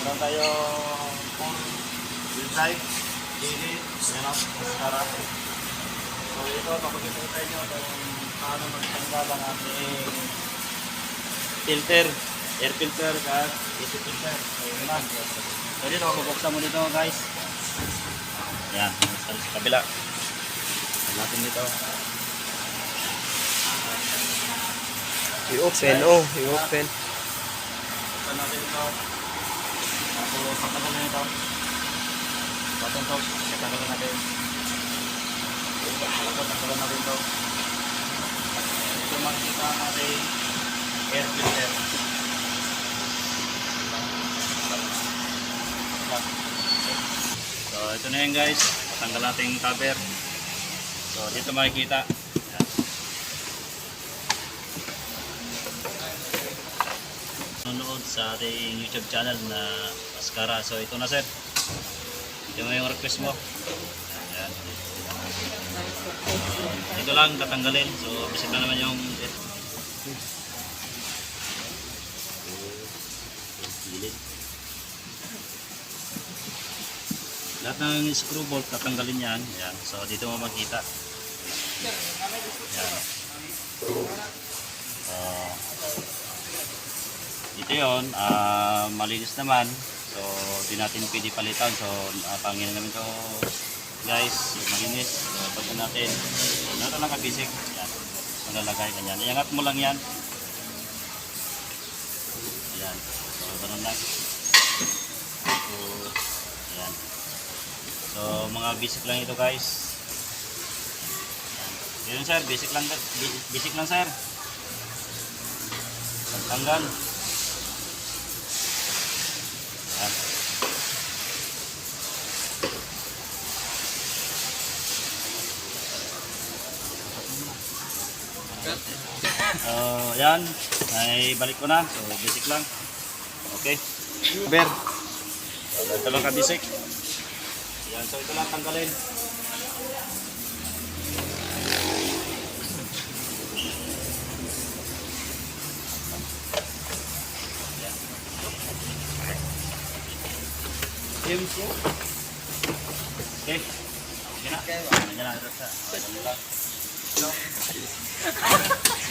Meron tayo full wheel drive, daily, yan o, mascara. So ito, papagkita ko tayo kung paano magtanggal ang ating filter, air filter at AC filter. So yun lang. So dito, bubuksan mo dito guys. Yan, sa kabila. Natin dito. I-open, oh, i-open. Buksan natin ito. Tapos, patanggalin ito. Button to, patanggalin natin. Patanggalin natin ito. Ito makikita ang ating air filter. So, ito na yan guys. Patanggal natin yung cover. So, dito makikita. Nanonood sa ating YouTube channel na Mascara. So ito na sir. Ito na yung request mo. Ayan. Ito lang tatanggalin. So bisig na naman yung lahat ng screw bolt tatanggalin yan. Ayan. So dito mo makita. Ayan. Ito yun, malinis naman. So, di natin pwede palitan. So, pangin namin ito guys. Malinis. So, pagka natin, ito lang kabisik. Yan. Malalagay ganyan. Iangat mo lang yan. Ayan. So, ganun lang. So, ayan. So, mga basic lang ito guys. Ayan. Yun sir, basic lang sir. Tanggal. Yan, ay balik ko na. So basic lang. Okay. Ber. So, ito lang ka basic. Yan, so ito lang tanggalin. Okay. Okay na. Ganyan na. Okay lang.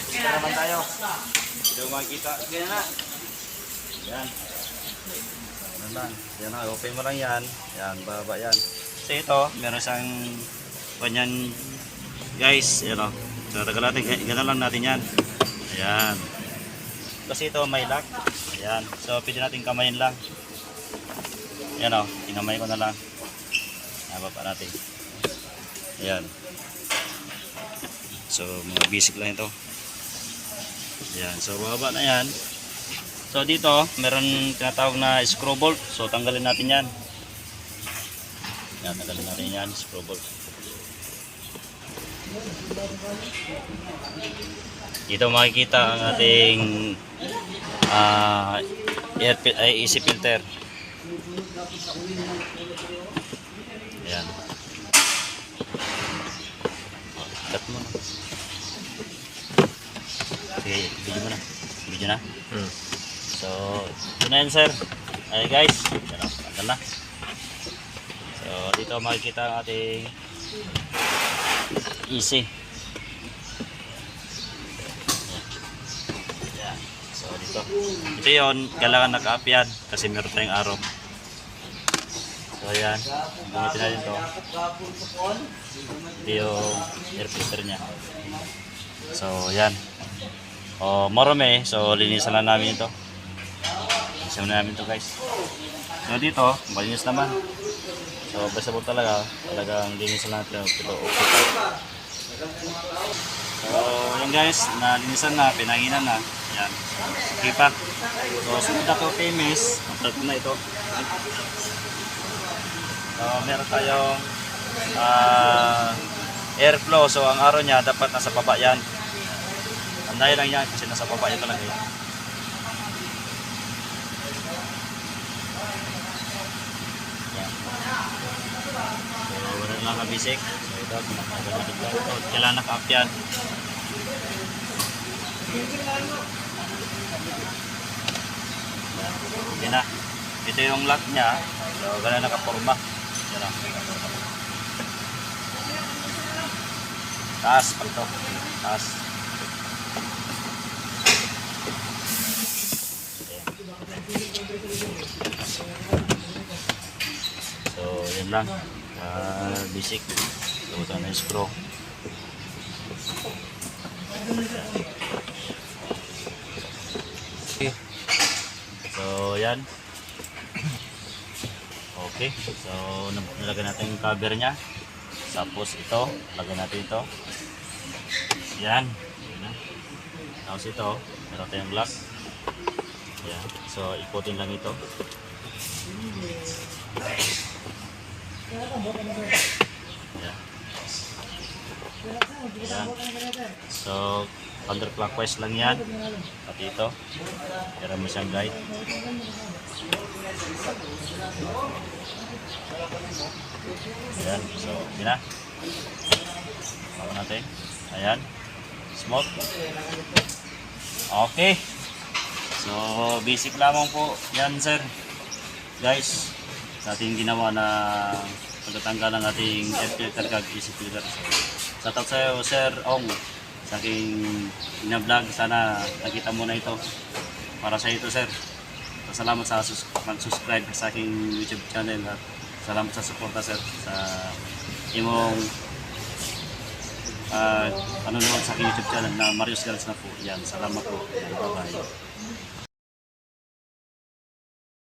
Dito naman tayo. Dito makikita. Ganyan na. Yan. Ganyan lang. Yan na. Open mo lang yan. Yan. Baba yan. Kasi ito, meron siyang kanyan guys. Yan o. So, tagal natin. Ganyan lang natin yan. Ayan. Kasi ito may lock. Ayan. So, pwede natin kamayin lang. Yan o, kinamay ko na lang. Nababa natin. Ayan. So, mga basic lang ito. Ayan. So, bababa na yan. So, dito, meron tinatawag na screw bolt. So, tanggalin natin yan. Ayan, tanggalin natin yan, screw bolt. Dito makikita ang ating AC filter. Ayan. Cut mo na. Okay, video mo na. Video na. So, ito na yan sir. Ayan guys. Ayan o, tanggal na. So, dito makikita ang ating AC. Ayan. So, dito. Ito yun, kailangan naka-up yan kasi meron tayong araw. So ayan, gamitin natin ito. Ito yung air filter nya. So ayan. O marami, so linisan lang namin ito. Linisan namin ito guys. So dito, malinis naman. So basta po talagang linisan lang ito. Okay. So ayan guys, nalinisan na, pinanginan na. Ayan. Okay pa. So sunod na ito PMS. Ang na ito. So, meron tayong airflow. So, ang araw niya dapat nasa baba yan. Anday lang yan kasi nasa baba yan talaga yan. So, wala lang kabisik. So, ito, kailangan naka-up yan. Okay na. Ito yung lock niya. So, ganun nakaporma. Yan lang. Taas pa ito. Taas. So, yan lang. Basic. Ito na yung screw. So, yan. Okay. So, nilagay natin yung cover niya. Tapos ito, lagay natin ito. Yan. Yan na. Tapos ito, meron tayong lock. Yan. So, ikutin lang ito. Yan. Yan. So, counterclockwise lang yan. Pati ito. Meron mo siyang guide. Ayan. So, yun na. Bago natin. Ayan. Smoke. Okay. So, basic lamang po yan, sir. Guys, sa ating ginawa na pagtatanggal ng ating air filter kag AC filter. Shout out sa iyo, Sir Ong, sa aking ina-vlog. Sana nakita mo na ito. Para sa ito, sir. So, salamat sa mag-subscribe sa aking YouTube channel. At salamat sa suporta, sir, sa imong panonood sa aking YouTube channel na Marius Gals na po. Yan, salamat po. Bye-bye.